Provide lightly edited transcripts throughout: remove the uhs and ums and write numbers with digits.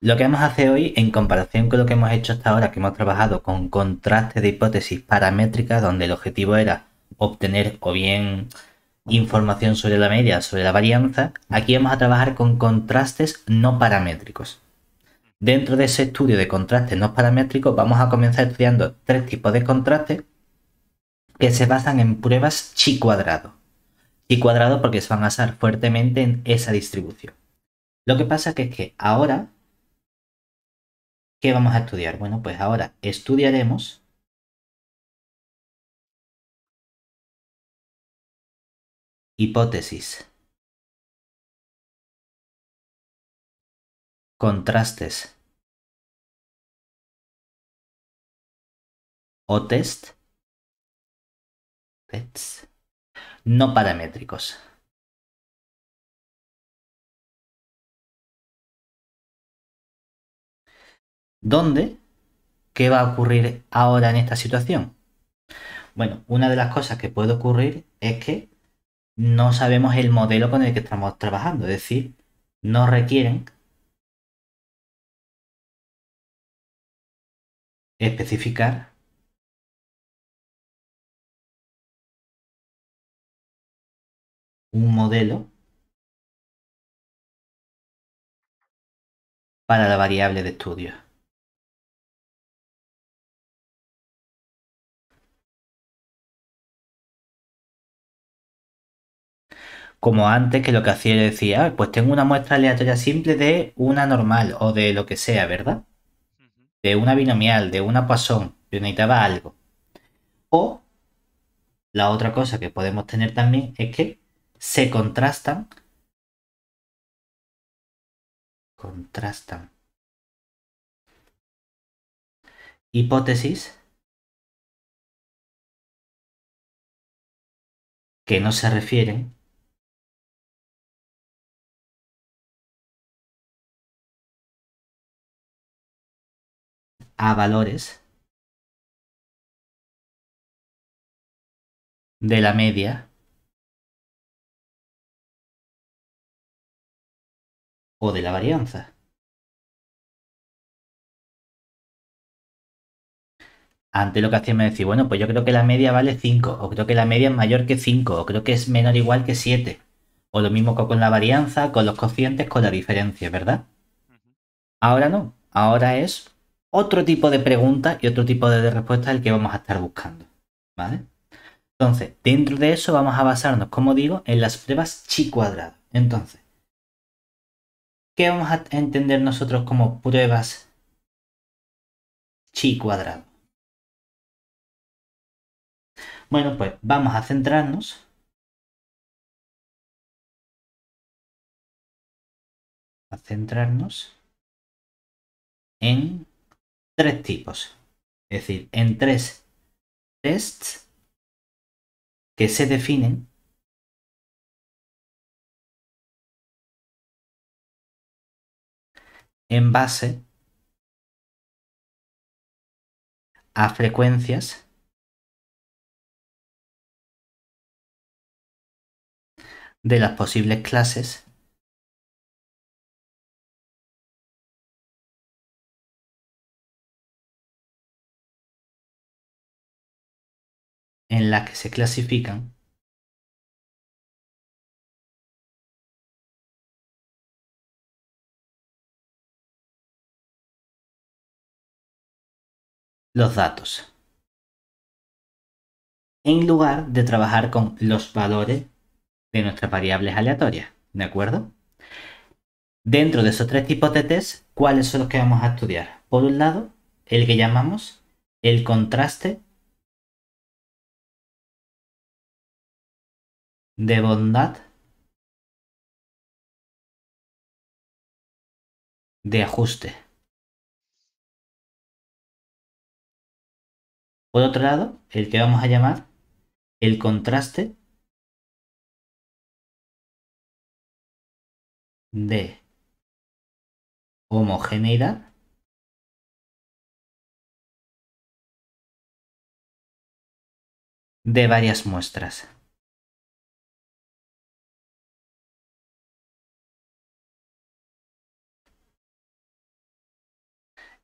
Lo que vamos a hacer hoy, en comparación con lo que hemos hecho hasta ahora, que hemos trabajado con contraste de hipótesis paramétrica, donde el objetivo era obtener o bien información sobre la media, sobre la varianza, aquí vamos a trabajar con contrastes no paramétricos. Dentro de ese estudio de contrastes no paramétricos vamos a comenzar estudiando tres tipos de contrastes que se basan en pruebas chi cuadrado. Chi cuadrado porque se van a basar fuertemente en esa distribución. Lo que pasa es que ahora, ¿qué vamos a estudiar? Bueno, pues ahora estudiaremos hipótesis, contrastes o tests no paramétricos. ¿Dónde? ¿Qué va a ocurrir ahora en esta situación? Bueno, una de las cosas que puede ocurrir es que no sabemos el modelo con el que estamos trabajando, es decir, no requieren especificar un modelo para la variable de estudio. Como antes, que lo que hacía era decir, ah, pues tengo una muestra aleatoria simple de una normal o de lo que sea, ¿verdad? Ujú. De una binomial, de una Poisson. Yo necesitaba algo. O la otra cosa que podemos tener también es que se contrastan hipótesis que no se refieren a valores de la media o de la varianza. Antes lo que hacíamos es decir, bueno, pues yo creo que la media vale 5, o creo que la media es mayor que 5, o creo que es menor o igual que 7. O lo mismo con la varianza, con los cocientes, con la diferencia, ¿verdad? Ujú. Ahora no, ahora es otro tipo de pregunta y otro tipo de respuesta el que vamos a estar buscando, ¿vale? Entonces, dentro de eso vamos a basarnos, como digo, en las pruebas chi cuadrado. Entonces, ¿qué vamos a entender nosotros como pruebas chi cuadrado? Bueno, pues vamos a centrarnos en tres tipos, es decir, en tres tests que se definen en base a frecuencias de las posibles clases en las que se clasifican los datos, en lugar de trabajar con los valores de nuestras variables aleatorias, ¿de acuerdo? Dentro de esos tres tipos de test, ¿cuáles son los que vamos a estudiar? Por un lado, el que llamamos el contraste de bondad de ajuste. Por otro lado, el que vamos a llamar el contraste de homogeneidad de varias muestras.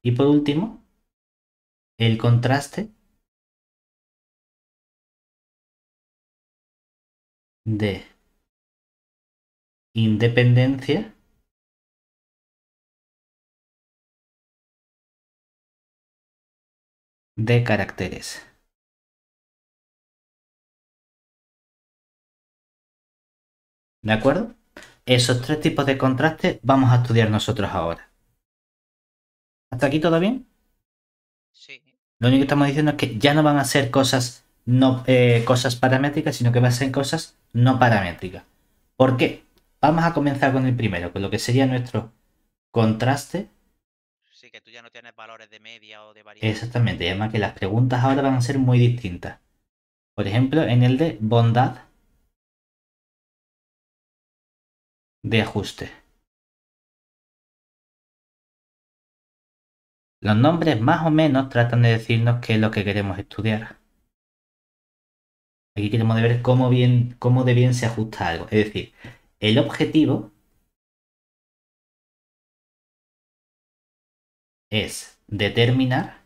Y por último, el contraste de independencia de caracteres. ¿De acuerdo? Esos tres tipos de contraste vamos a estudiar nosotros ahora. ¿Hasta aquí todo bien? Sí, Lo único que estamos diciendo es que ya no van a ser cosas, no, cosas paramétricas, sino que van a ser cosas no paramétricas. ¿Por qué? Vamos a comenzar con el primero, con lo que sería nuestro contraste. sí, que tú ya no tienes valores de media o de varianza. Exactamente, y además que las preguntas ahora van a ser muy distintas. Por ejemplo, en el de bondad de ajuste. Los nombres más o menos tratan de decirnos qué es lo que queremos estudiar. Aquí queremos ver cómo de bien se ajusta algo. Es decir, el objetivo es determinar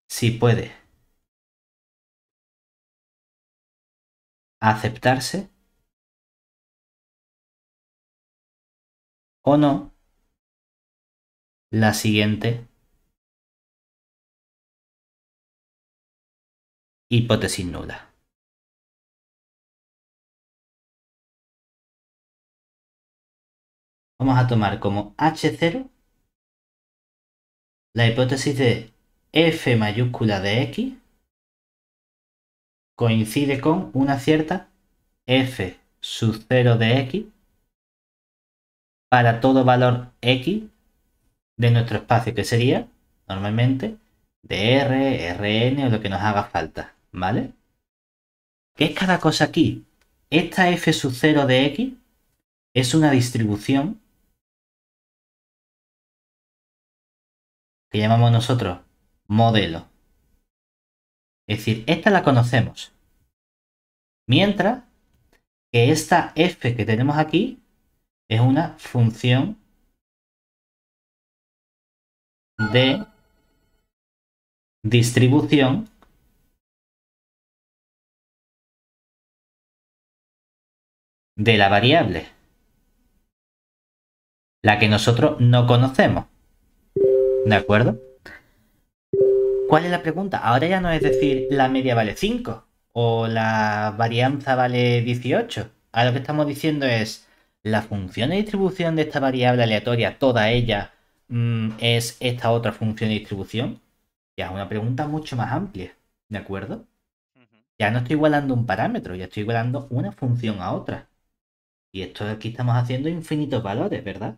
si puede aceptarse o no la siguiente hipótesis nula. Vamos a tomar como H0 la hipótesis de f mayúscula de x coincide con una cierta f sub 0 de x para todo valor x de nuestro espacio, que sería normalmente dr, rn o lo que nos haga falta, ¿vale? ¿Qué es cada cosa aquí? Esta f sub 0 de x es una distribución que llamamos nosotros modelo. Es decir, esta la conocemos. Mientras que esta f que tenemos aquí es una función de distribución de la variable, la que nosotros no conocemos. ¿De acuerdo? ¿Cuál es la pregunta? Ahora ya no es decir la media vale 5 o la varianza vale 18. Ahora lo que estamos diciendo es la función de distribución de esta variable aleatoria, toda ella, es esta otra función de distribución. Ya es una pregunta mucho más amplia. ¿De acuerdo? Ujú. Ya no estoy igualando un parámetro, ya estoy igualando una función a otra. Y esto aquí estamos haciendo infinitos valores, ¿verdad?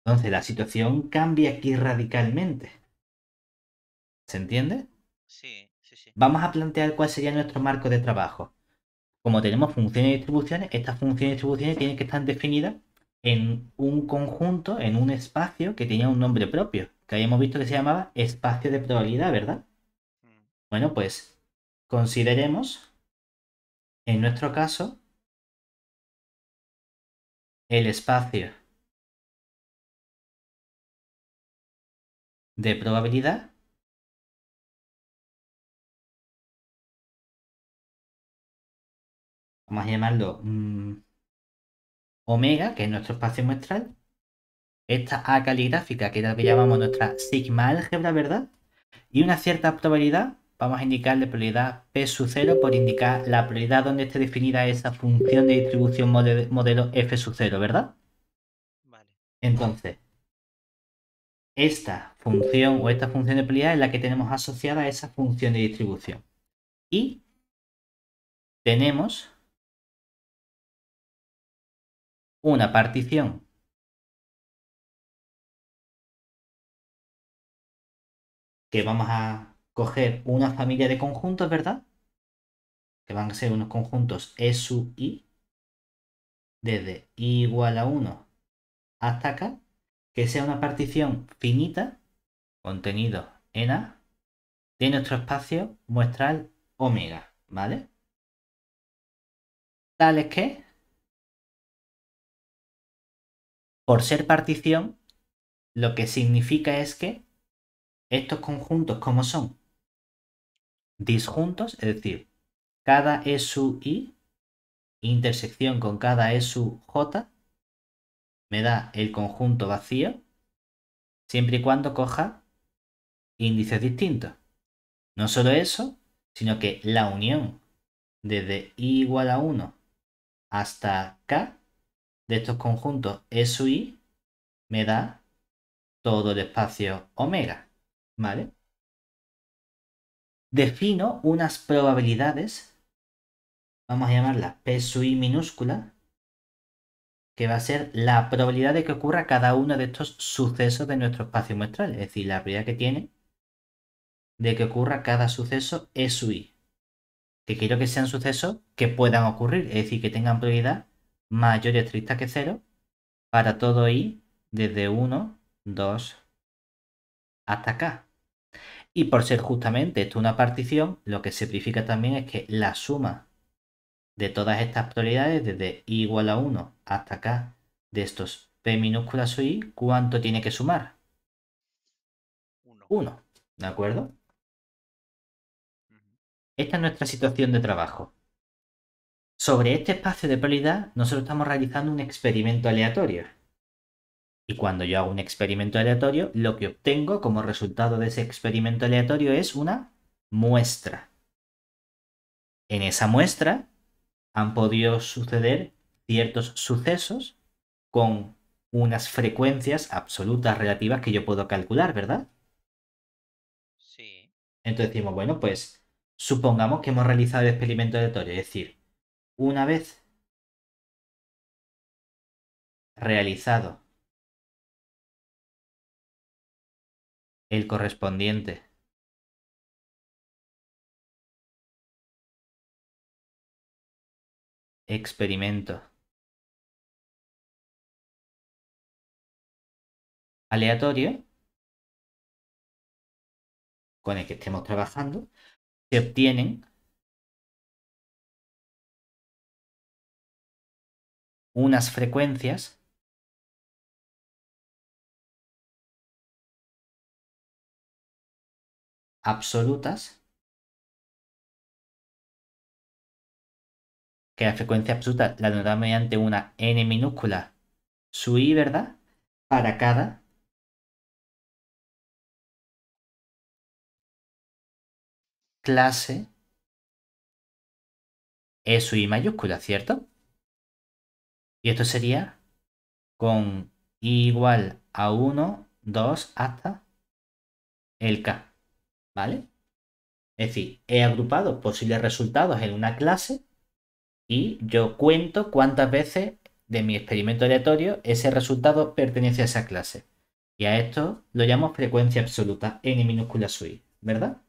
Entonces la situación cambia aquí radicalmente. ¿Se entiende? Sí, sí, sí. Vamos a plantear cuál sería nuestro marco de trabajo. Como tenemos funciones y distribuciones, estas funciones y distribuciones tienen que estar definidas en un conjunto, en un espacio que tenía un nombre propio, que habíamos visto que se llamaba espacio de probabilidad, ¿verdad? Mm. Bueno, pues consideremos, en nuestro caso, el espacio de probabilidad, vamos a llamarlo omega, que es nuestro espacio muestral, esta A caligráfica, que es lo que llamamos nuestra sigma álgebra, ¿verdad? Y una cierta probabilidad, vamos a indicarle probabilidad P sub 0 por indicar la probabilidad donde esté definida esa función de distribución modelo F sub 0, ¿verdad? Vale. Entonces, esta función o esta función de probabilidad es la que tenemos asociada a esa función de distribución. Y tenemos una partición que vamos a coger una familia de conjuntos, ¿verdad? Que van a ser unos conjuntos E sub I, desde I igual a 1 hasta acá, que sea una partición finita, contenido en A, de nuestro espacio muestral omega, ¿vale? Tales que por ser partición, lo que significa es que estos conjuntos, como son disjuntos, es decir, cada E sub i, intersección con cada E sub j, me da el conjunto vacío, siempre y cuando coja índices distintos. No solo eso, sino que la unión desde i igual a 1 hasta k de estos conjuntos E sub i me da todo el espacio omega, ¿vale? Defino unas probabilidades, vamos a llamarlas P sub i minúscula, que va a ser la probabilidad de que ocurra cada uno de estos sucesos de nuestro espacio muestral, es decir, la probabilidad que tiene de que ocurra cada suceso E sub i, que quiero que sean sucesos que puedan ocurrir, es decir, que tengan probabilidad mayor y estricta que 0 para todo i desde 1, 2 hasta k. Y por ser justamente esto una partición, lo que se simplifica también es que la suma de todas estas probabilidades desde i igual a 1 hasta k de estos p minúscula sub i, ¿cuánto tiene que sumar? 1. 1, ¿de acuerdo? Esta es nuestra situación de trabajo. Sobre este espacio de probabilidad, nosotros estamos realizando un experimento aleatorio. Y cuando yo hago un experimento aleatorio, lo que obtengo como resultado de ese experimento aleatorio es una muestra. En esa muestra han podido suceder ciertos sucesos con unas frecuencias absolutas relativas que yo puedo calcular, ¿verdad? Sí. Entonces decimos, bueno, pues supongamos que hemos realizado el experimento aleatorio, es decir, una vez realizado el correspondiente experimento aleatorio con el que estemos trabajando, se obtienen unas frecuencias absolutas, que la frecuencia absoluta la denominamos mediante una n minúscula sub i, ¿verdad? Para cada clase E sub i mayúscula, ¿cierto? Y esto sería con i igual a 1, 2 hasta el k, ¿vale? Es decir, he agrupado posibles resultados en una clase y yo cuento cuántas veces de mi experimento aleatorio ese resultado pertenece a esa clase. Y a esto lo llamo frecuencia absoluta, n minúscula sub i, ¿verdad?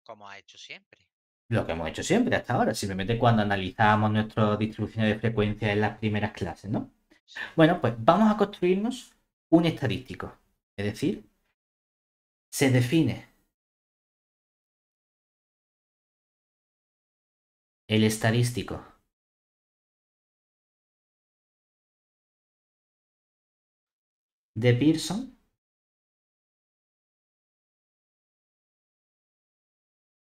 Como ha hecho siempre. Lo que hemos hecho siempre hasta ahora, simplemente cuando analizábamos nuestras distribuciones de frecuencia en las primeras clases, ¿no? Sí. Bueno, pues vamos a construirnos un estadístico. Es decir, se define el estadístico de Pearson,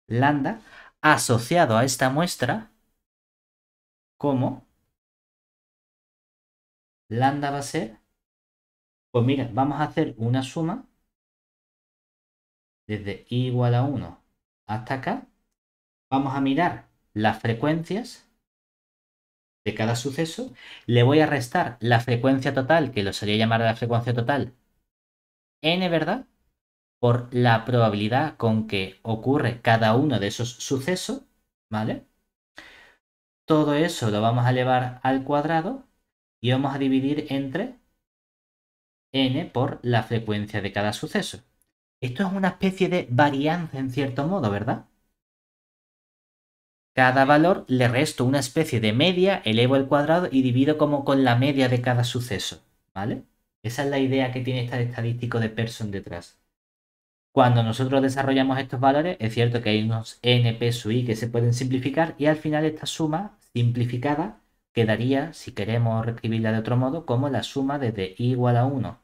lambda, asociado a esta muestra como lambda va a ser, pues mira, vamos a hacer una suma desde i igual a 1 hasta acá. Vamos a mirar las frecuencias de cada suceso. Le voy a restar la frecuencia total, que lo solía llamar la frecuencia total, n, ¿verdad? Por la probabilidad con que ocurre cada uno de esos sucesos, ¿vale? Todo eso lo vamos a elevar al cuadrado y vamos a dividir entre n por la frecuencia de cada suceso. Esto es una especie de varianza en cierto modo, ¿verdad? Cada valor le resto una especie de media, elevo al cuadrado y divido como con la media de cada suceso, ¿vale? Esa es la idea que tiene este estadístico de Pearson detrás. Cuando nosotros desarrollamos estos valores, es cierto que hay unos NP sub i que se pueden simplificar y al final esta suma simplificada quedaría, si queremos reescribirla de otro modo, como la suma desde i igual a 1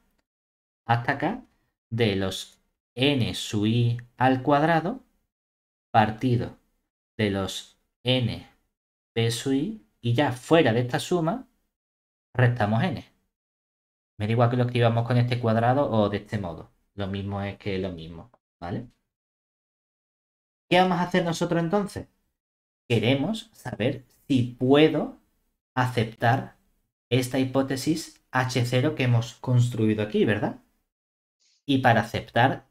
hasta acá de los n sub i al cuadrado partido de los n p sub i, y ya fuera de esta suma restamos n. Me da igual que lo escribamos con este cuadrado o de este modo. Lo mismo es que lo mismo, ¿vale? ¿Qué vamos a hacer nosotros entonces? Queremos saber si puedo aceptar esta hipótesis H0 que hemos construido aquí, ¿verdad? Y para aceptar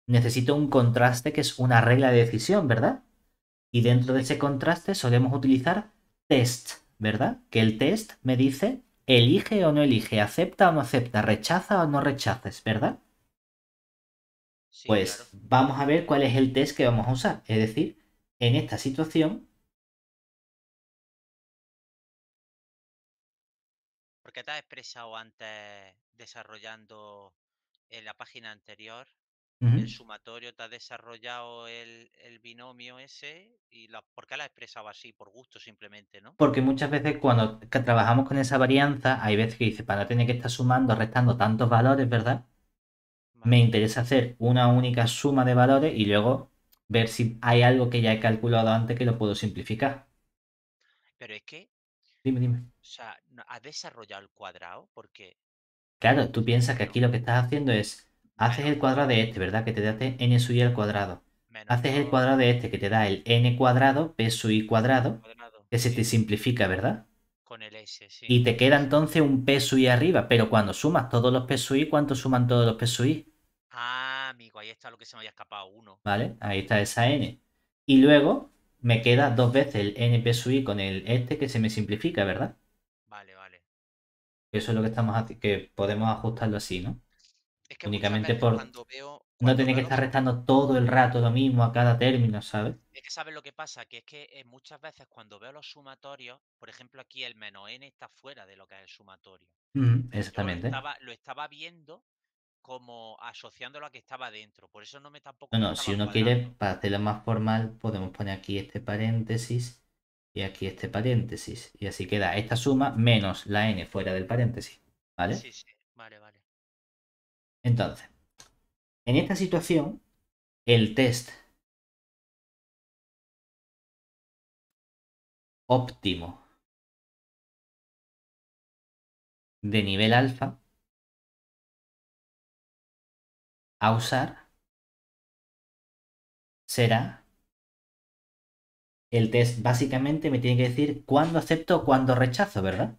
necesito un contraste que es una regla de decisión, ¿verdad? Y dentro de ese contraste solemos utilizar test, ¿verdad? Que el test me dice elige o no elige, acepta o no acepta, rechaza o no rechaces, ¿verdad? Sí, claro. Pues vamos a ver cuál es el test que vamos a usar. Es decir, en esta situación, ¿Por qué te has expresado antes desarrollando en la página anterior el sumatorio? ¿Te has desarrollado el binomio ese? ¿Por qué la has expresado así? Por gusto simplemente, ¿no? porque muchas veces cuando trabajamos con esa varianza, hay veces que dice, para no tener que estar sumando, restando tantos valores, ¿verdad? Me Vale. interesa hacer una única suma de valores y luego ver si hay algo que ya he calculado antes que lo puedo simplificar. Pero es que, Dime, dime. o sea, ¿has desarrollado el cuadrado? Porque, Claro, tú por piensas que ejemplo, aquí lo que estás haciendo es, haces menos el cuadrado de este, ¿verdad? Que te da n sub i al cuadrado. menos Haces el 2 cuadrado de este que te da el n cuadrado p sub i al cuadrado, cuadrado, que se te sí, simplifica, ¿verdad? con el S, sí, Y te queda sí, sí. entonces un p sub i arriba, pero cuando sumas todos los p sub i, ¿cuánto suman todos los p sub i? Ah, amigo, ahí está lo que se me había escapado, uno. ¿Vale? Ahí está esa n. Y luego me queda dos veces el n p sub i con el este que se me simplifica, ¿verdad? Vale, vale. Eso es lo que estamos haciendo, que podemos ajustarlo así, ¿no? Es que muchas Únicamente veces por no cuando tener que veo estar los, restando todo el rato lo mismo a cada término, ¿sabes? es que sabes lo que pasa, que es que muchas veces cuando veo los sumatorios, por ejemplo aquí el menos n está fuera de lo que es el sumatorio, pero yo Exactamente. lo estaba viendo como asociándolo a que estaba dentro, por eso No, tampoco me no, si estaba uno quiere, cuadrando. para hacerlo más formal, podemos poner aquí este paréntesis y aquí este paréntesis. Y así queda esta suma menos la n fuera del paréntesis. ¿Vale? Sí, sí, vale, vale. Entonces, en esta situación, el test óptimo de nivel alfa a usar será el test. Básicamente me tiene que decir cuándo acepto o cuándo rechazo, ¿verdad?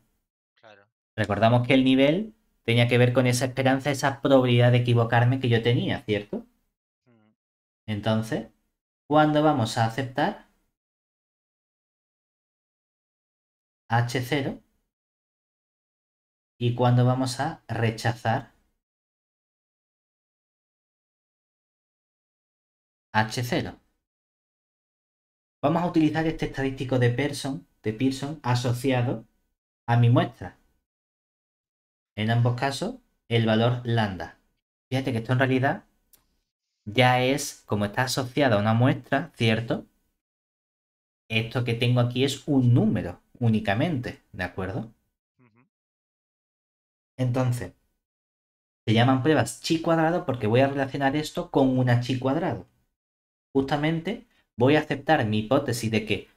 Claro. Recordamos que el nivel tenía que ver con esa esperanza, esa probabilidad de equivocarme que yo tenía, ¿cierto? Mm, Entonces, ¿cuándo vamos a aceptar H0 y cuándo vamos a rechazar H0? Vamos a utilizar este estadístico de Pearson asociado a mi muestra. En ambos casos, el valor lambda. Fíjate que esto en realidad ya es, como está asociado a una muestra, ¿cierto? Esto que tengo aquí es un número únicamente, ¿de acuerdo? ujú. Entonces, se llaman pruebas chi cuadrado porque voy a relacionar esto con una chi cuadrado. Justamente voy a aceptar mi hipótesis de que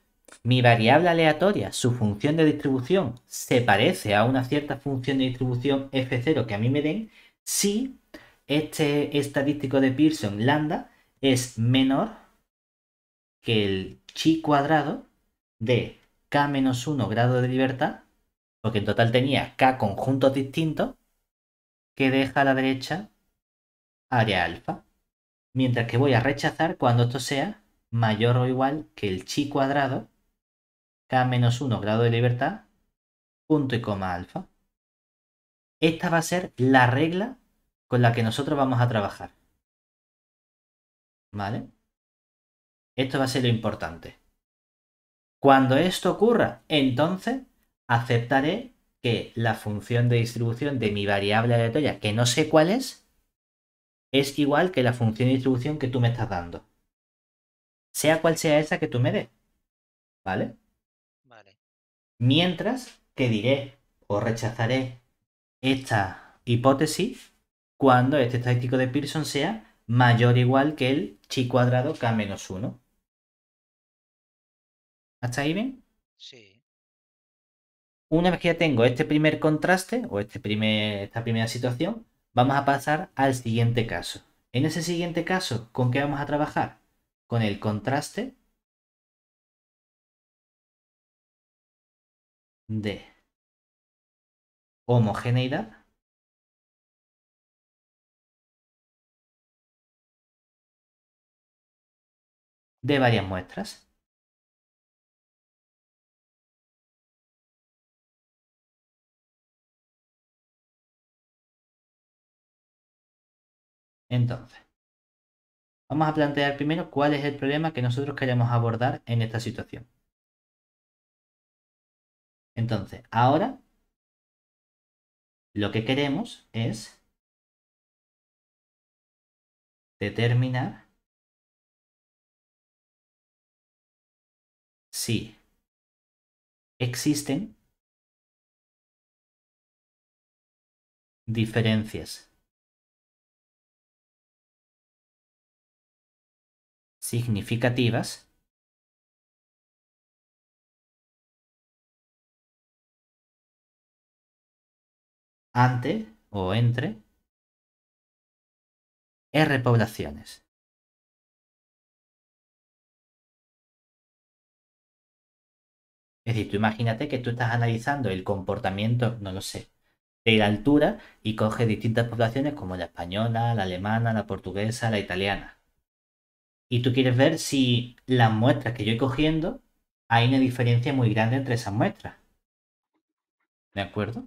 mi variable aleatoria, su función de distribución, se parece a una cierta función de distribución f0 que a mí me den si este estadístico de Pearson lambda es menor que el chi cuadrado de k-1 grado de libertad, porque en total tenía k conjuntos distintos, que deja a la derecha área alfa. Mientras que voy a rechazar cuando esto sea mayor o igual que el chi cuadrado k-1 grado de libertad, punto y coma alfa. Esta va a ser la regla con la que nosotros vamos a trabajar. ¿Vale? Esto va a ser lo importante. Cuando esto ocurra, entonces aceptaré que la función de distribución de mi variable aleatoria, que no sé cuál es igual que la función de distribución que tú me estás dando. Sea cual sea esa que tú me des. ¿Vale? Vale. Mientras que diré o rechazaré esta hipótesis cuando este estadístico de Pearson sea mayor o igual que el chi cuadrado k menos 1. ¿Hasta ahí bien? Sí. Una vez que ya tengo este primer contraste o esta primera situación, vamos a pasar al siguiente caso. En ese siguiente caso, ¿con qué vamos a trabajar? Con el contraste de homogeneidad de varias muestras. Entonces, vamos a plantear primero cuál es el problema que nosotros queremos abordar en esta situación. Entonces, ahora lo que queremos es determinar si existen diferencias significativas ante o entre R poblaciones. Es decir, tú imagínate que tú estás analizando el comportamiento, no lo sé, de la altura y coges distintas poblaciones como la española, la alemana, la portuguesa, la italiana. Y tú quieres ver si las muestras que yo voy cogiendo hay una diferencia muy grande entre esas muestras. ¿De acuerdo?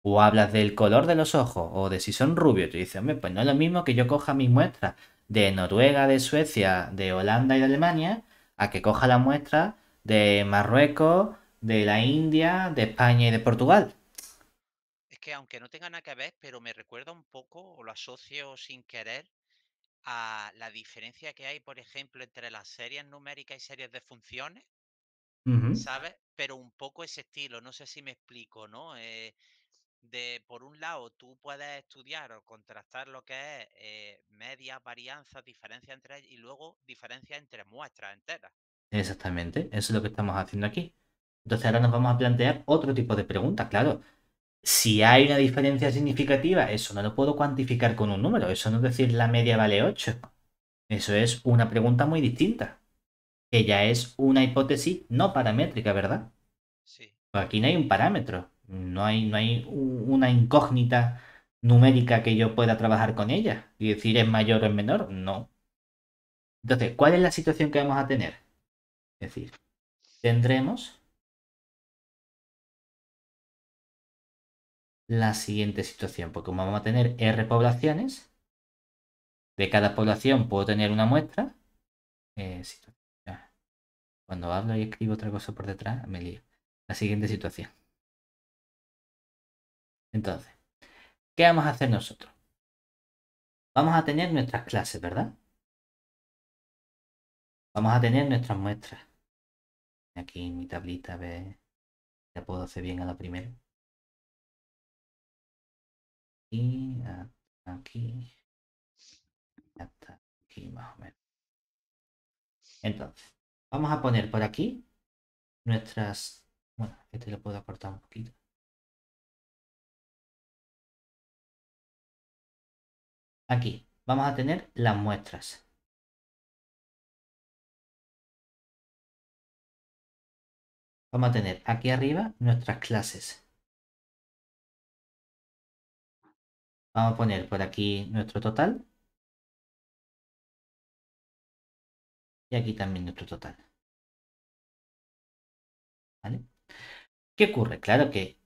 O hablas del color de los ojos o de si son rubios. Tú dices, hombre, pues no es lo mismo que yo coja mis muestras de Noruega, de Suecia, de Holanda y de Alemania, a que coja las muestras de Marruecos, de la India, de España y de Portugal. Es que aunque no tenga nada que ver, pero me recuerda un poco, o lo asocio sin querer, a la diferencia que hay, por ejemplo, entre las series numéricas y series de funciones, ¿sabes? Pero un poco ese estilo, no sé si me explico, ¿no? Por un lado, tú puedes estudiar o contrastar lo que es medias, varianzas, diferencias entre ellas y luego diferencias entre muestras enteras. Exactamente, eso es lo que estamos haciendo aquí. Entonces ahora nos vamos a plantear otro tipo de preguntas, claro. Si hay una diferencia significativa, eso no lo puedo cuantificar con un número, eso no es decir la media vale 8. Eso es una pregunta muy distinta, que ya es una hipótesis no paramétrica, ¿verdad? Sí. Pues aquí no hay un parámetro, no hay una incógnita numérica que yo pueda trabajar con ella y decir es mayor o es menor, no. Entonces, ¿cuál es la situación que vamos a tener? Es decir, tendremos la siguiente situación, porque como vamos a tener R poblaciones, de cada población puedo tener una muestra. Cuando hablo y escribo otra cosa por detrás, me lío. La siguiente situación. Entonces, ¿qué vamos a hacer nosotros? Vamos a tener nuestras clases, ¿verdad? Vamos a tener nuestras muestras. Aquí en mi tablita, ve, ya puedo hacer bien a la primera. Y aquí, hasta aquí más o menos. Entonces, vamos a poner por aquí nuestras... Bueno, este lo puedo acortar un poquito. Aquí, vamos a tener las muestras. Vamos a tener aquí arriba nuestras clases. Vamos a poner por aquí nuestro total. Y aquí también nuestro total. ¿Vale? ¿Qué ocurre? Claro que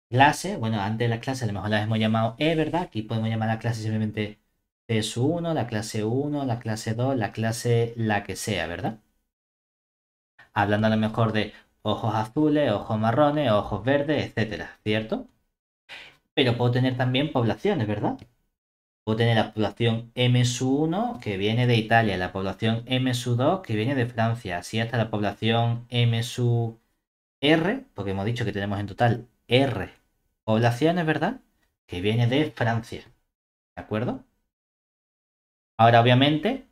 clase, bueno, antes de las clases a lo mejor las hemos llamado E, ¿verdad? Aquí podemos llamar a la clase simplemente CS1, la clase 1, la clase 2, la clase la que sea, ¿verdad? Hablando a lo mejor de ojos azules, ojos marrones, ojos verdes, etcétera, ¿cierto? Pero puedo tener también poblaciones, ¿verdad? Puedo tener la población M-1 que viene de Italia, la población M-2 que viene de Francia, así hasta la población M-3 R, porque hemos dicho que tenemos en total R poblaciones, ¿verdad? Que viene de Francia, ¿de acuerdo? Ahora, obviamente,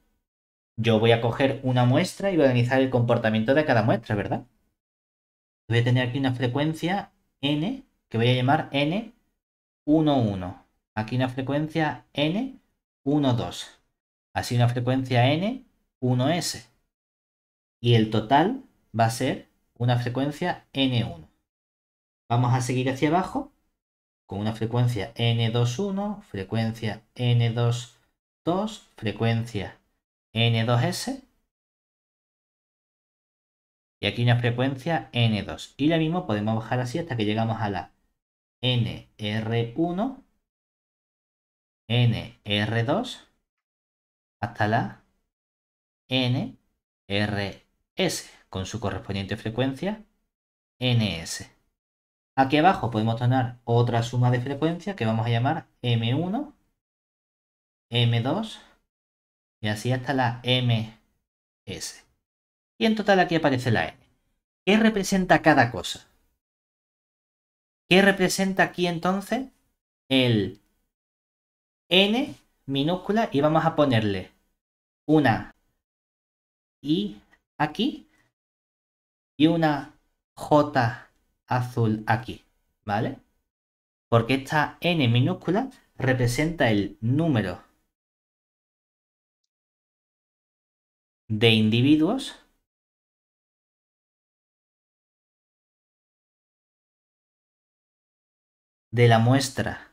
yo voy a coger una muestra y voy a analizar el comportamiento de cada muestra, ¿verdad? Voy a tener aquí una frecuencia n, que voy a llamar n11. Aquí una frecuencia n12. Así una frecuencia n1s. Y el total va a ser una frecuencia n1. Vamos a seguir hacia abajo con una frecuencia n21, frecuencia n22, frecuencia n2s y aquí una frecuencia n2. Y lo mismo podemos bajar así hasta que llegamos a la nr1, nr2 hasta la nrs con su correspondiente frecuencia ns. Aquí abajo podemos tener otra suma de frecuencias que vamos a llamar M1, M2 y así hasta la MS. Y en total aquí aparece la N. ¿Qué representa cada cosa? ¿Qué representa aquí entonces el N minúscula? Y vamos a ponerle una I aquí y una J azul aquí, ¿vale? Porque esta N minúscula representa el número de individuos de la muestra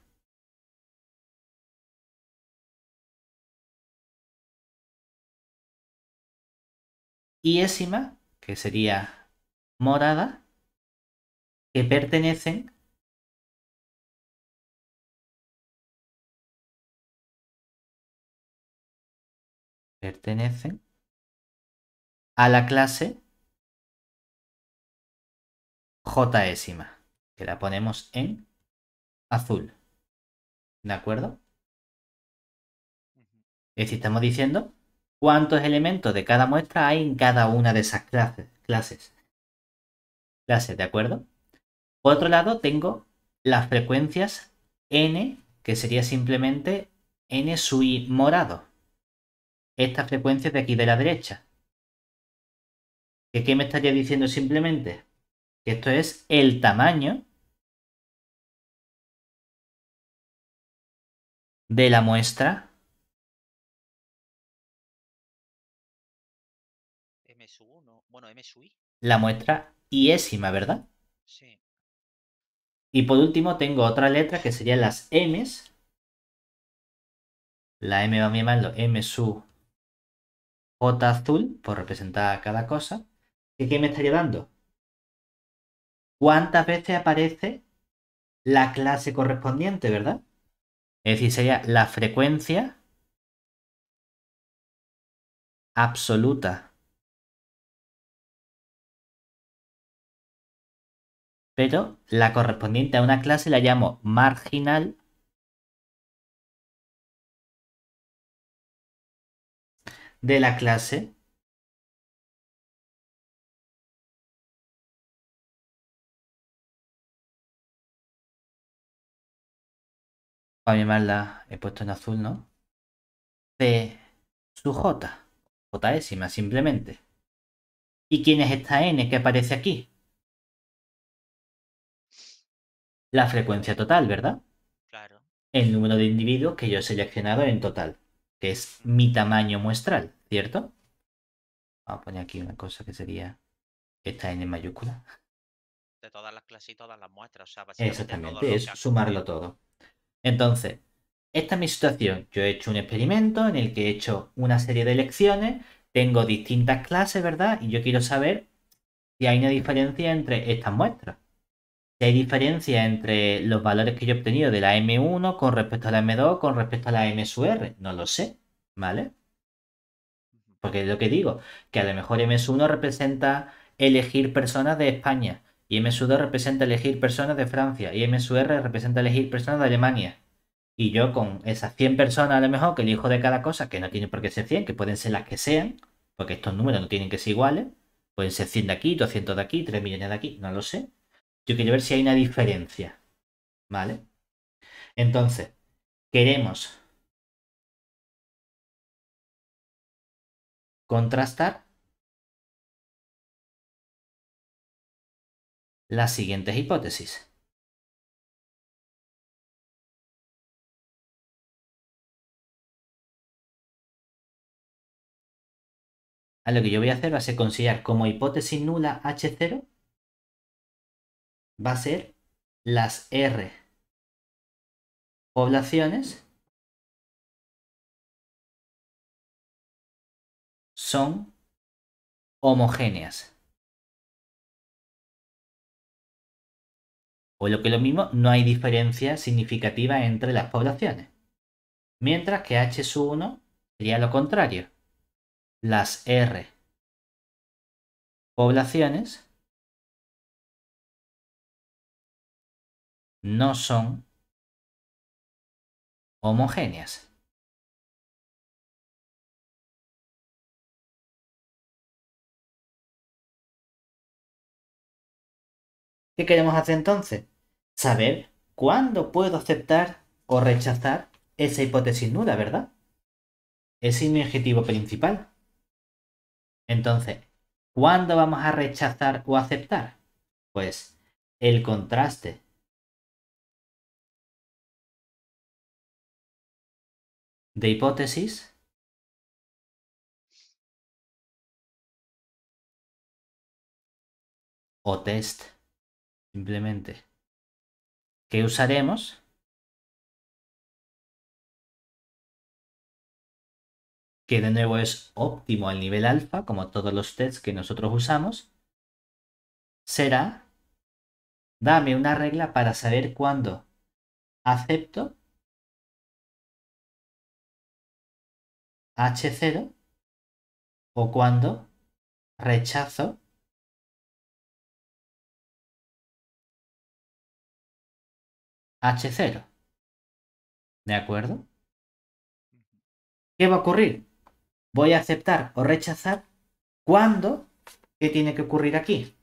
iésima, que sería morada, que pertenecen a la clase Jésima, que la ponemos en azul. ¿De acuerdo? Es decir, estamos diciendo cuántos elementos de cada muestra hay en cada una de esas clases, ¿de acuerdo? Por otro lado, tengo las frecuencias n, que sería simplemente n sub i morado. Esta frecuencia de aquí de la derecha. ¿Qué me estaría diciendo simplemente? Que esto es el tamaño de la muestra M sub 1, bueno, M sub I. La muestra iésima, ¿verdad? Sí. Y por último tengo otra letra que serían las M's. La M vamos a llamarlo M sub J azul, por representar cada cosa. ¿Qué me estaría dando? ¿Cuántas veces aparece la clase correspondiente, verdad? Es decir, sería la frecuencia absoluta. Pero la correspondiente a una clase la llamo marginal de la clase para llamarla, he puesto en azul, ¿no? C sub J, Jésima simplemente. ¿Y quién es esta N que aparece aquí? La frecuencia total, ¿verdad? Claro. El número de individuos que yo he seleccionado en total, que es mi tamaño muestral, ¿cierto? Vamos a poner aquí una cosa que sería esta N mayúscula. De todas las clases y todas las muestras, o sea, básicamente todo Exactamente, lo es que has sumarlo cogido. todo. Entonces, esta es mi situación. Yo he hecho un experimento en el que he hecho una serie de lecciones, tengo distintas clases, ¿verdad? Y yo quiero saber si hay una diferencia entre estas muestras. Si hay diferencia entre los valores que yo he obtenido de la M1 con respecto a la M2 con respecto a la M sub R. No lo sé, ¿vale? Porque es lo que digo, que a lo mejor MS1 representa elegir personas de España, y MS2 representa elegir personas de Francia, y MS-R representa elegir personas de Alemania. Y yo con esas 100 personas a lo mejor que elijo de cada cosa, que no tiene por qué ser 100, que pueden ser las que sean, porque estos números no tienen que ser iguales, Pueden ser 100 de aquí, 200 de aquí, 3 millones de aquí, no lo sé. Yo quiero ver si hay una diferencia, ¿vale? Entonces, queremos contrastar las siguientes hipótesis. Lo que yo voy a hacer va a ser considerar como hipótesis nula H0 va a ser las R poblaciones son homogéneas. O lo que es lo mismo, no hay diferencia significativa entre las poblaciones. Mientras que H1 sería lo contrario. Las R poblaciones no son homogéneas. ¿Qué queremos hacer entonces? Saber cuándo puedo aceptar o rechazar esa hipótesis nula, ¿verdad? Ese es mi objetivo principal. Entonces, ¿cuándo vamos a rechazar o aceptar? Pues el contraste de hipótesis o test, simplemente, que usaremos que de nuevo es óptimo al nivel alfa, como todos los tests que nosotros usamos, será, dame una regla para saber cuándo acepto H0 o cuándo rechazo H0. ¿De acuerdo? ¿Qué va a ocurrir? Voy a aceptar o rechazar cuándo. ¿Qué tiene que ocurrir aquí?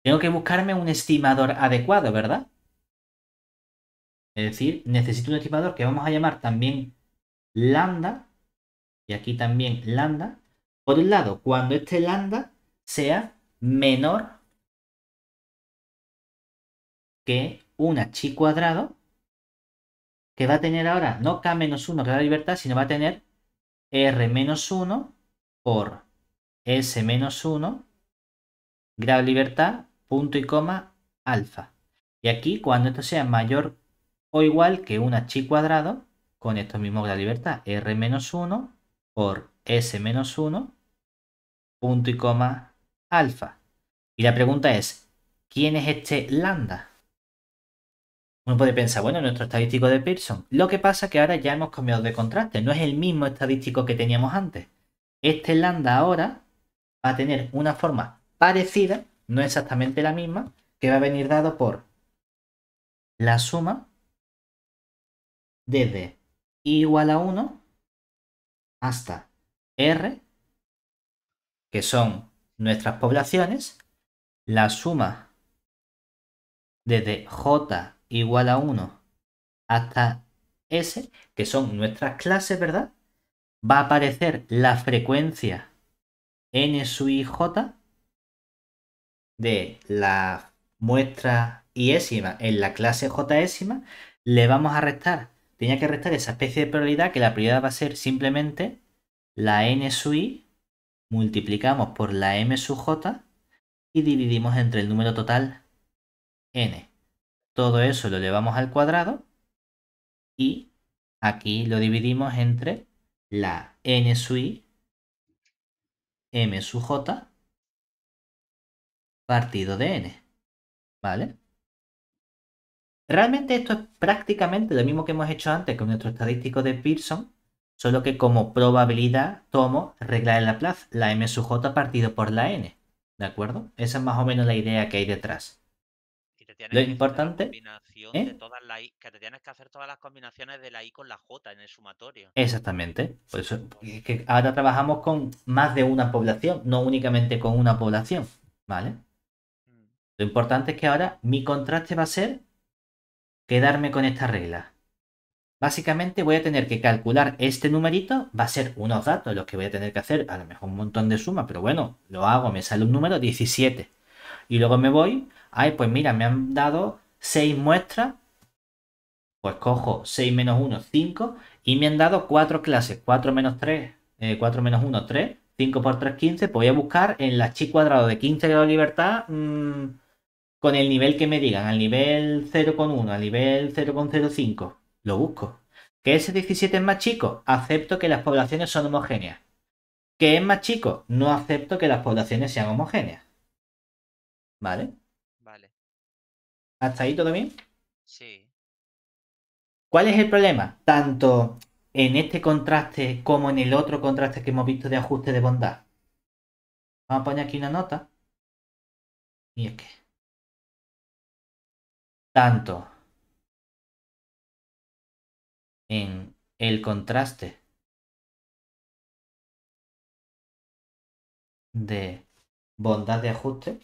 Tengo que buscarme un estimador adecuado, ¿verdad? Es decir, necesito un estimador que vamos a llamar también lambda, y aquí también lambda. Por un lado, cuando este lambda sea menor que una chi cuadrado, que va a tener ahora no k-1 grado de libertad, sino va a tener r-1 por s-1 grado de libertad, punto y coma, alfa. Y aquí, cuando esto sea mayor o igual que una chi cuadrado, con estos mismos grados de libertad, r-1 por s-1, punto y coma, alfa. Y la pregunta es, ¿quién es este lambda? Uno puede pensar, bueno, nuestro estadístico de Pearson. Lo que pasa es que ahora ya hemos cambiado de contraste. No es el mismo estadístico que teníamos antes. Este lambda ahora va a tener una forma parecida, no exactamente la misma, que va a venir dado por la suma desde i igual a 1 hasta r, que son nuestras poblaciones, la suma desde j igual a 1 hasta s, que son nuestras clases, ¿verdad? Va a aparecer la frecuencia n sub i j de la muestra iésima en la clase jésima, le vamos a restar, tenía que restar esa especie de probabilidad, que la probabilidad va a ser simplemente la n sub i, multiplicamos por la m sub j y dividimos entre el número total n. Todo eso lo elevamos al cuadrado y aquí lo dividimos entre la n sub i, m sub j partido de n, ¿vale? Realmente esto es prácticamente lo mismo que hemos hecho antes con nuestro estadístico de Pearson, solo que como probabilidad tomo regla de Laplace, la m sub j partido por la n, ¿de acuerdo? Esa es más o menos la idea que hay detrás. Y te tienes Lo que hacer la importante, combinación de ¿eh? todas las i, que te tienes que hacer todas las combinaciones de la i con la j en el sumatorio. Exactamente. Por eso es Hostia. que ahora trabajamos con más de una población, no únicamente con una población, ¿vale? Mm. Lo importante es que ahora mi contraste va a ser quedarme con esta regla. Básicamente voy a tener que calcular este numerito, va a ser unos datos los que voy a tener que hacer, a lo mejor un montón de sumas, pero bueno, lo hago, me sale un número 17. Y luego me voy, ay, pues mira, me han dado 6 muestras, pues cojo 6 menos 1, 5, y me han dado 4 clases, 4 menos 3, 4 menos 1, 3, 5 por 3, 15, pues voy a buscar en la chi cuadrado de 15 grados de libertad, con el nivel que me digan, al nivel 0,1, al nivel 0,05, lo busco. ¿Que ese 17 es más chico? Acepto que las poblaciones son homogéneas. ¿Que es más chico? No acepto que las poblaciones sean homogéneas. ¿Vale? Vale. ¿Hasta ahí todo bien? Sí. ¿Cuál es el problema? Tanto en este contraste como en el otro contraste que hemos visto de ajuste de bondad. Vamos a poner aquí una nota. Y es que tanto en el contraste de bondad de ajuste,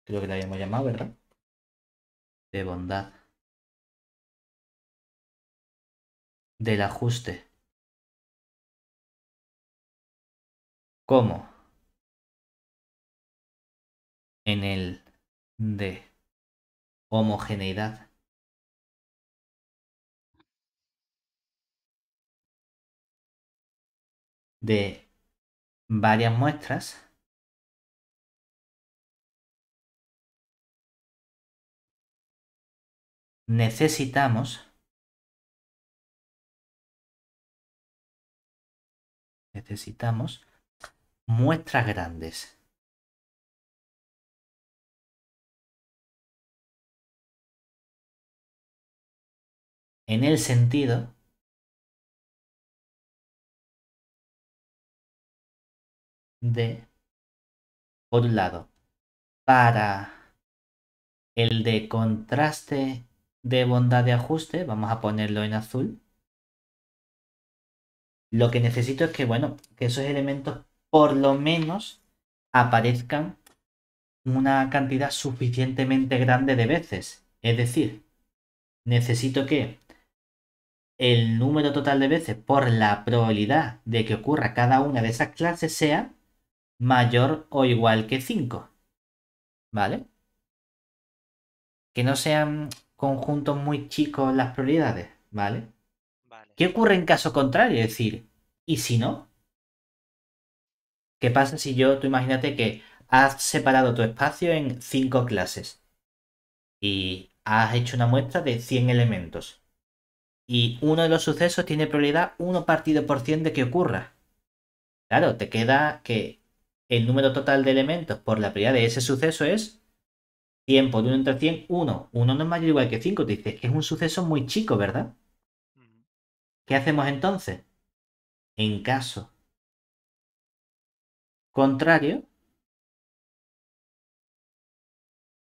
creo que la habíamos llamado, ¿verdad? De bondad del ajuste, como en el de homogeneidad de varias muestras, necesitamos muestras grandes. En el sentido de, por un lado, para el de contraste de bondad de ajuste, vamos a ponerlo en azul, lo que necesito es que, bueno, que esos elementos por lo menos aparezcan una cantidad suficientemente grande de veces. Es decir, necesito que el número total de veces por la probabilidad de que ocurra cada una de esas clases sea mayor o igual que 5. ¿Vale? Que no sean conjuntos muy chicos las probabilidades. ¿Vale? Vale. ¿Qué ocurre en caso contrario? Es decir, ¿y si no? ¿Qué pasa si tú imagínate que has separado tu espacio en 5 clases y has hecho una muestra de 100 elementos? Y uno de los sucesos tiene probabilidad 1 partido por 100 de que ocurra. Claro, te queda que el número total de elementos por la probabilidad de ese suceso es 100 por 1 entre 100, 1. 1 no es mayor o igual que 5. Te dices que es un suceso muy chico, ¿verdad? Ujú. ¿Qué hacemos entonces? En caso contrario,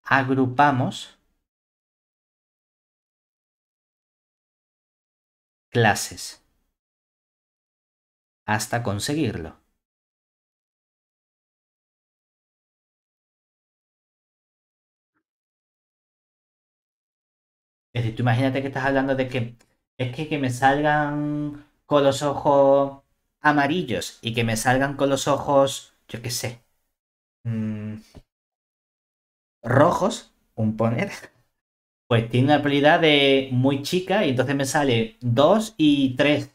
agrupamos clases hasta conseguirlo. Es decir, tú imagínate que estás hablando de que es que me salgan con los ojos amarillos y que me salgan con los ojos, yo qué sé, mm, rojos, un poner, pues tiene una probabilidad de muy chica y entonces me sale 2 y 3.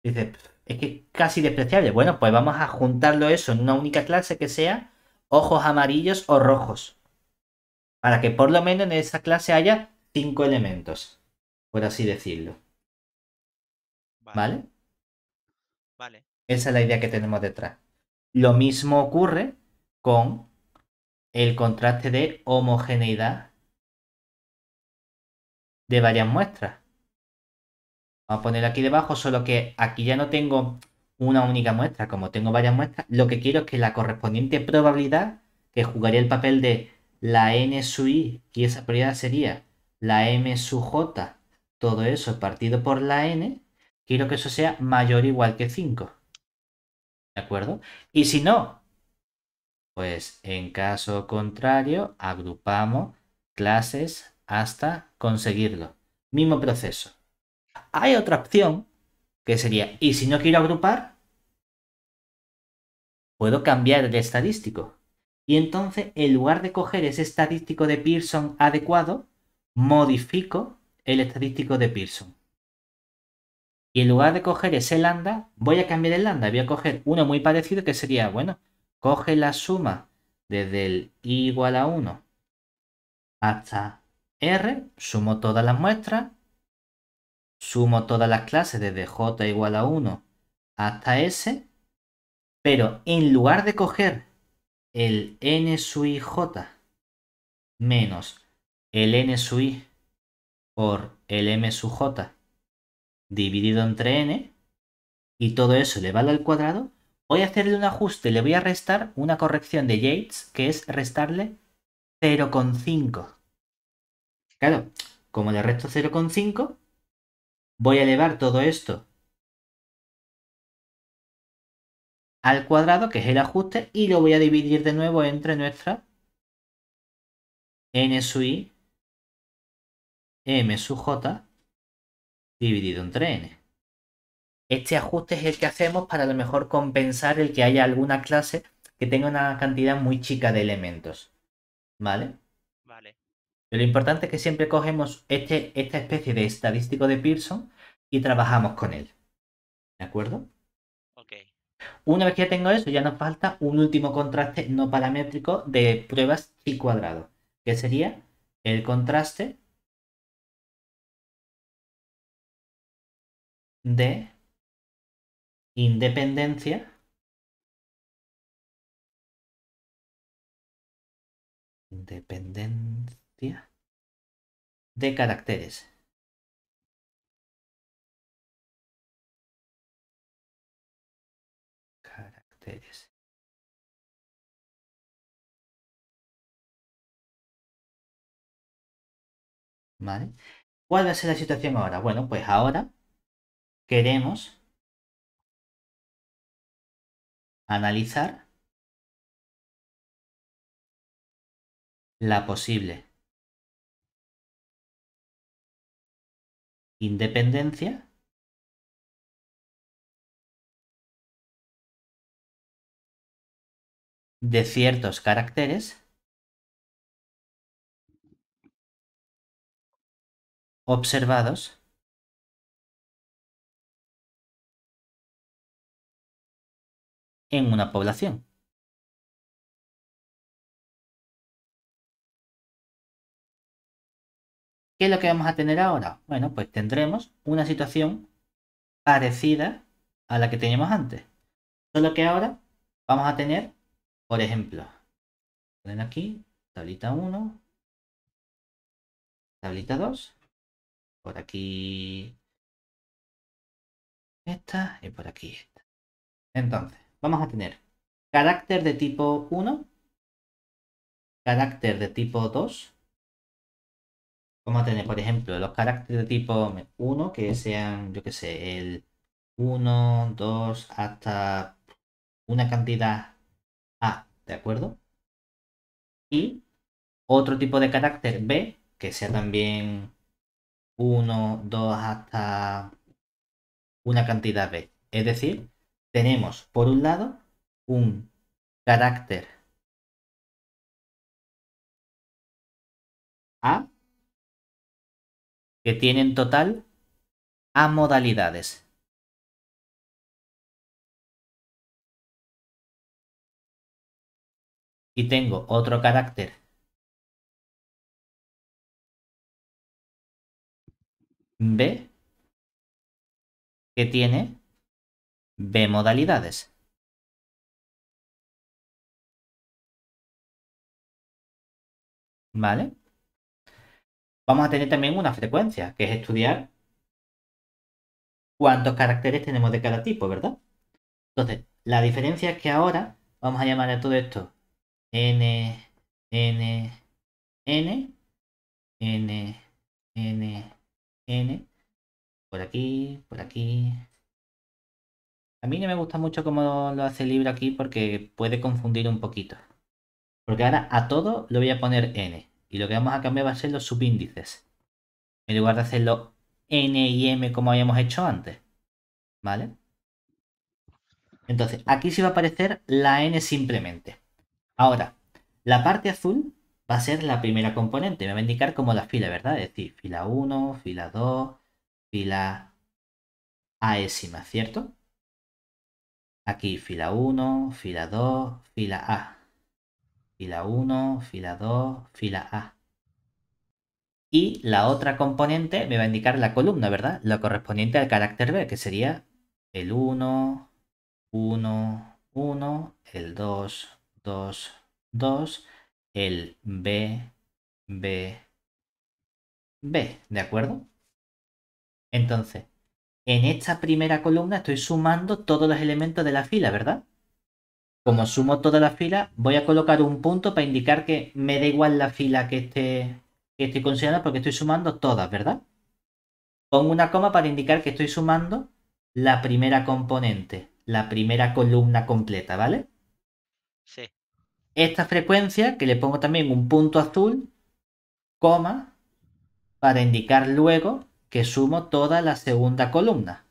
Dices, es que es casi despreciable. Bueno, pues vamos a juntarlo eso en una única clase que sea ojos amarillos o rojos. Para que por lo menos en esa clase haya 5 elementos, por así decirlo. Vale. ¿Vale? Vale. Esa es la idea que tenemos detrás. Lo mismo ocurre con el contraste de homogeneidad de varias muestras. Vamos a poner aquí debajo, solo que aquí ya no tengo una única muestra. Como tengo varias muestras, lo que quiero es que la correspondiente probabilidad, que jugaría el papel de la n sub i, y esa propiedad sería la m sub j, todo eso partido por la n, quiero que eso sea mayor o igual que 5. ¿De acuerdo? Y si no, pues en caso contrario, agrupamos clases hasta conseguirlo. Mismo proceso. Hay otra opción que sería, y si no quiero agrupar, puedo cambiar el estadístico. Y entonces, en lugar de coger ese estadístico de Pearson adecuado, modifico el estadístico de Pearson. Y en lugar de coger ese lambda, voy a cambiar el lambda. Voy a coger uno muy parecido que sería, bueno, coge la suma desde el i igual a 1 hasta r, sumo todas las muestras, sumo todas las clases desde j igual a 1 hasta s, pero en lugar de coger el n sub i j menos el n sub i por el m sub j dividido entre n, y todo eso elevado al cuadrado, voy a hacerle un ajuste, le voy a restar una corrección de Yates, que es restarle 0,5. Claro, como le resto 0,5, voy a elevar todo esto al cuadrado, que es el ajuste, y lo voy a dividir de nuevo entre nuestra n sub i m sub j dividido entre n. Este ajuste es el que hacemos para a lo mejor compensar el que haya alguna clase que tenga una cantidad muy chica de elementos. ¿Vale? Vale. Pero lo importante es que siempre cogemos esta especie de estadístico de Pearson y trabajamos con él. ¿De acuerdo? Ok. Una vez que ya tengo eso, ya nos falta un último contraste no paramétrico de pruebas chi cuadrado, que sería el contraste de independencia de caracteres. ¿Vale? ¿Cuál va a ser la situación ahora? Bueno, pues ahora queremos analizar la posible independencia de ciertos caracteres observados en una población. ¿Qué es lo que vamos a tener ahora? Bueno, pues tendremos una situación parecida a la que teníamos antes. Solo que ahora vamos a tener, por ejemplo, ponen aquí, tablita 1, tablita 2, por aquí esta y por aquí esta. Entonces, vamos a tener carácter de tipo 1, carácter de tipo 2. Vamos a tener, por ejemplo, los caracteres de tipo 1, que sean, yo que sé, el 1, 2, hasta una cantidad A, ¿de acuerdo? Y otro tipo de carácter B, que sea también 1, 2, hasta una cantidad B. Es decir, tenemos por un lado un carácter A que tiene en total A modalidades. Y tengo otro carácter B que tiene B modalidades. ¿Vale? Vamos a tener también una frecuencia, que es estudiar cuántos caracteres tenemos de cada tipo, ¿verdad? Entonces, la diferencia es que ahora vamos a llamar a todo esto n, n, N, N, N, N, por aquí, por aquí. A mí no me gusta mucho cómo lo hace el libro aquí porque puede confundir un poquito. Porque ahora a todo le voy a poner N. Y lo que vamos a cambiar va a ser los subíndices. En lugar de hacerlo N y M como habíamos hecho antes. ¿Vale? Entonces, aquí sí va a aparecer la N simplemente. Ahora, la parte azul va a ser la primera componente. Me va a indicar como la fila, ¿verdad? Es decir, fila 1, fila 2, fila aésima, ¿cierto? Aquí fila 1, fila 2, fila A. Fila 1, fila 2, fila A. Y la otra componente me va a indicar la columna, ¿verdad? Lo correspondiente al carácter B, que sería el 1, 1, 1, el 2, 2, 2, el B, B, B, ¿de acuerdo? Entonces, en esta primera columna estoy sumando todos los elementos de la fila, ¿verdad? Como sumo toda la fila, voy a colocar un punto para indicar que me da igual la fila que estoy considerando porque estoy sumando todas, ¿verdad? Pongo una coma para indicar que estoy sumando la primera componente, la primera columna completa, ¿vale? Sí. Esta frecuencia, que le pongo también un punto azul, coma, para indicar luego que sumo toda la segunda columna.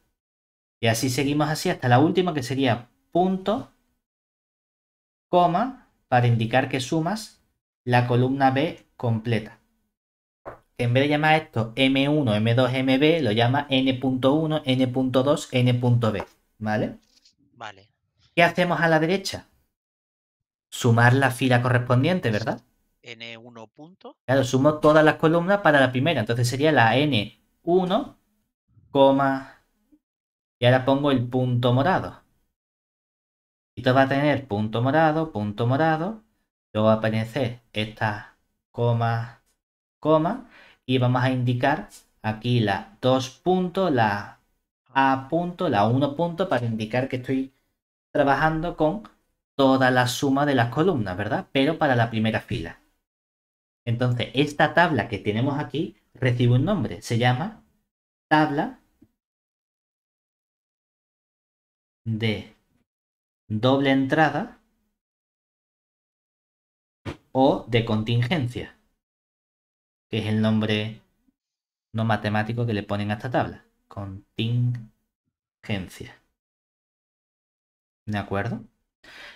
Y así seguimos así hasta la última, que sería punto, coma, para indicar que sumas la columna B completa. En vez de llamar esto M1, M2, MB, lo llama N.1, N.2, N.B. ¿Vale? Vale. ¿Qué hacemos a la derecha? Sumar la fila correspondiente, ¿verdad? N1 punto. Claro, sumo todas las columnas para la primera. Entonces sería la N1, y ahora pongo el punto morado. Y todo va a tener punto morado, punto morado. Luego va a aparecer esta coma, coma. Y vamos a indicar aquí la 2 puntos, la A punto, la 1 punto para indicar que estoy trabajando con toda la suma de las columnas, ¿verdad? Pero para la primera fila. Entonces, esta tabla que tenemos aquí recibe un nombre. Se llama tabla de doble entrada o de contingencia, que es el nombre no matemático que le ponen a esta tabla. Contingencia. ¿De acuerdo?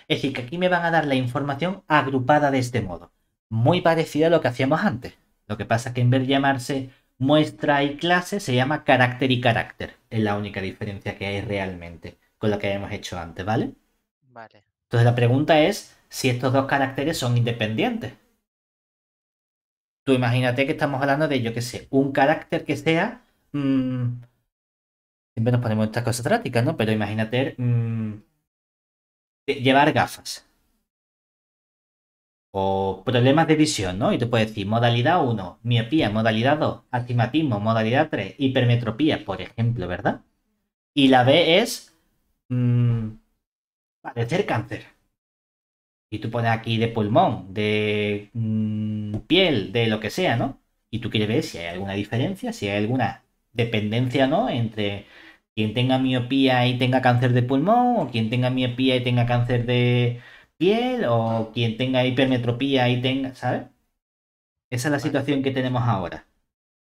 Es decir, que aquí me van a dar la información agrupada de este modo. Muy parecido a lo que hacíamos antes. Lo que pasa es que en vez de llamarse muestra y clase, se llama carácter y carácter. Es la única diferencia que hay realmente con lo que habíamos hecho antes, ¿vale? Vale. Entonces la pregunta es si estos dos caracteres son independientes. Tú imagínate que estamos hablando de, yo qué sé, un carácter que sea... siempre nos ponemos estas cosas prácticas, ¿no? Pero imagínate llevar gafas. O problemas de visión, ¿no? Y tú puedes decir modalidad 1, miopía, modalidad 2, astigmatismo, modalidad 3, hipermetropía, por ejemplo, ¿verdad? Y la B es padecer cáncer. Y tú pones aquí de pulmón, de piel, de lo que sea, ¿no? Y tú quieres ver si hay alguna diferencia, si hay alguna dependencia, ¿no? Entre quien tenga miopía y tenga cáncer de pulmón, o quien tenga miopía y tenga cáncer de piel, o quien tenga hipermetropía y tenga, ¿sabes? Esa es la Vale. situación que tenemos ahora.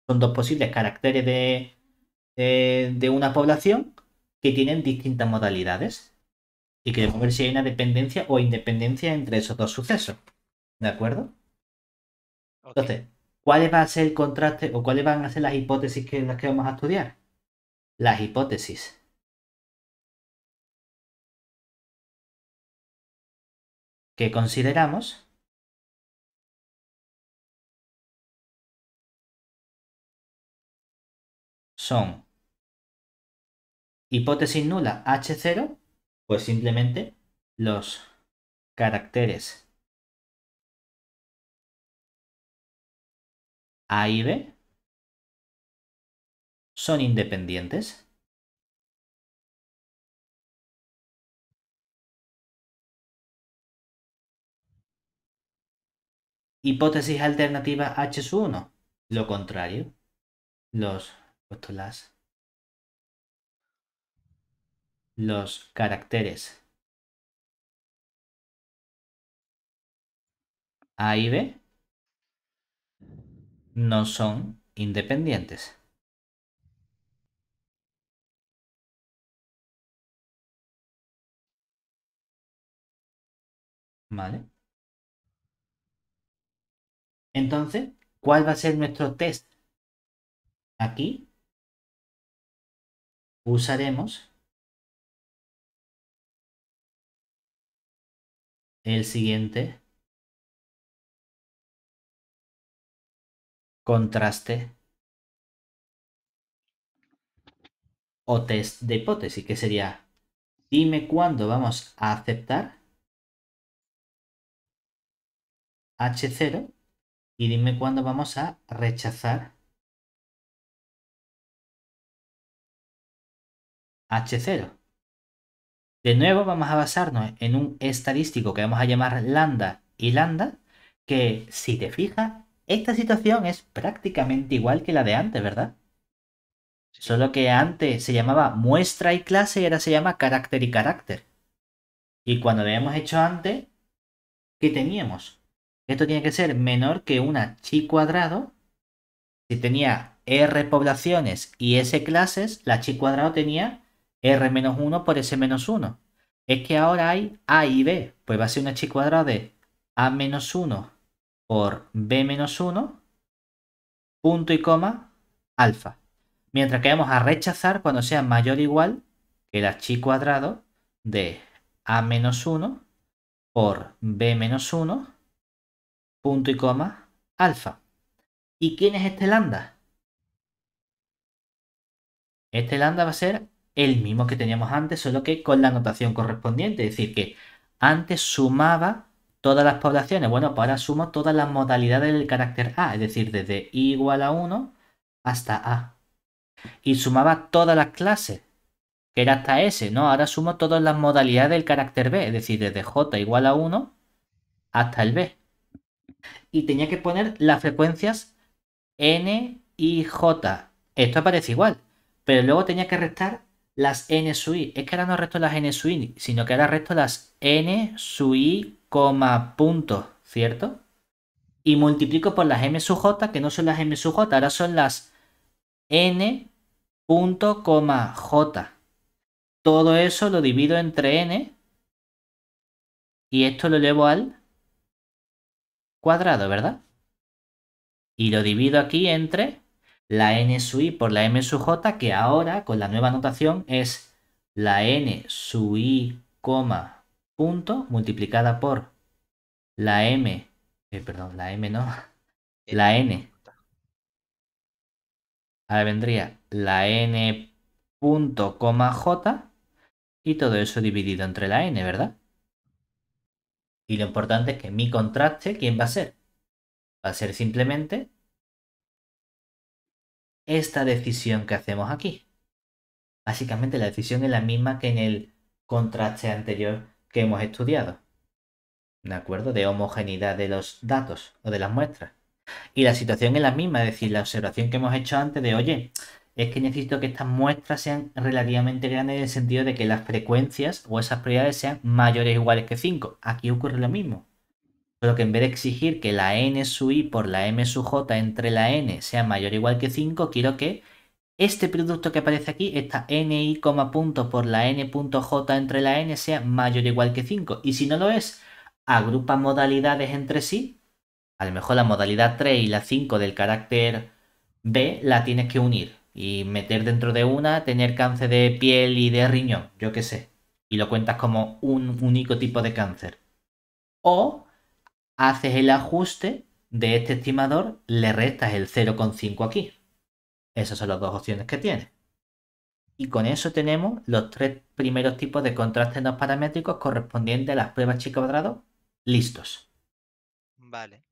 Son dos posibles caracteres de una población que tienen distintas modalidades. Y queremos ver si hay una dependencia o independencia entre esos dos sucesos. ¿De acuerdo? Ok. Entonces, ¿cuál va a ser el contraste o cuáles van a ser las hipótesis que las que vamos a estudiar? Las hipótesis que consideramos son hipótesis nula H0, pues simplemente los caracteres A y B son independientes. Hipótesis alternativa H sub 1. Lo contrario. Puesto los caracteres A y B no son independientes. ¿Vale? Entonces, ¿cuál va a ser nuestro test? Aquí usaremos el siguiente contraste o test de hipótesis, que sería, dime cuándo vamos a aceptar H0 y dime cuándo vamos a rechazar H0. De nuevo vamos a basarnos en un estadístico que vamos a llamar lambda y lambda, que si te fijas, esta situación es prácticamente igual que la de antes, ¿verdad? Sí. Solo que antes se llamaba muestra y clase y ahora se llama carácter y carácter. Y cuando lo habíamos hecho antes, ¿qué teníamos? Esto tiene que ser menor que una chi cuadrado. Si tenía r poblaciones y s clases, la chi cuadrado tenía r-1 por s-1. Es que ahora hay a y b, pues va a ser una chi cuadrada de a-1 por b-1, punto y coma, alfa. Mientras que vamos a rechazar cuando sea mayor o igual que la chi cuadrado de a-1 por b-1, punto y coma, alfa. ¿Y quién es este lambda? Este lambda va a ser el mismo que teníamos antes, solo que con la notación correspondiente. Es decir, que antes sumaba todas las poblaciones. Bueno, pues ahora sumo todas las modalidades del carácter A, es decir, desde i igual a 1 hasta A. Y sumaba todas las clases, que era hasta S, ¿no? Ahora sumo todas las modalidades del carácter B, es decir, desde J igual a 1 hasta el B. Y tenía que poner las frecuencias N y J. Esto aparece igual. Pero luego tenía que restar las N sub I. Es que ahora no resto las N sub I, sino que ahora resto las N sub I, punto, ¿cierto? Y multiplico por las M sub J, que no son las M sub J, ahora son las N punto, J. Todo eso lo divido entre N y esto lo elevo al cuadrado, ¿verdad? Y lo divido aquí entre la n sub i por la m sub j, que ahora con la nueva notación es la n sub i, punto, multiplicada por la m, perdón, la m no, la n. Ahora vendría la n punto, j, y todo eso dividido entre la n, ¿verdad? Y lo importante es que mi contraste, ¿quién va a ser? Va a ser simplemente esta decisión que hacemos aquí. Básicamente la decisión es la misma que en el contraste anterior que hemos estudiado. ¿De acuerdo? De homogeneidad de los datos o de las muestras. Y la situación es la misma, es decir, la observación que hemos hecho antes de, oye, es que necesito que estas muestras sean relativamente grandes en el sentido de que las frecuencias o esas probabilidades sean mayores o iguales que 5. Aquí ocurre lo mismo. Solo que en vez de exigir que la n sub i por la m sub j entre la n sea mayor o igual que 5, quiero que este producto que aparece aquí, esta ni, punto por la n.j entre la n, sea mayor o igual que 5. Y si no lo es, agrupa modalidades entre sí. A lo mejor la modalidad 3 y la 5 del carácter B la tienes que unir y meter dentro de una, tener cáncer de piel y de riñón, yo qué sé. Y lo cuentas como un único tipo de cáncer. O haces el ajuste de este estimador, le restas el 0,5 aquí. Esas son las dos opciones que tienes. Y con eso tenemos los tres primeros tipos de contrastes no paramétricos correspondientes a las pruebas chi cuadrado listos. Vale.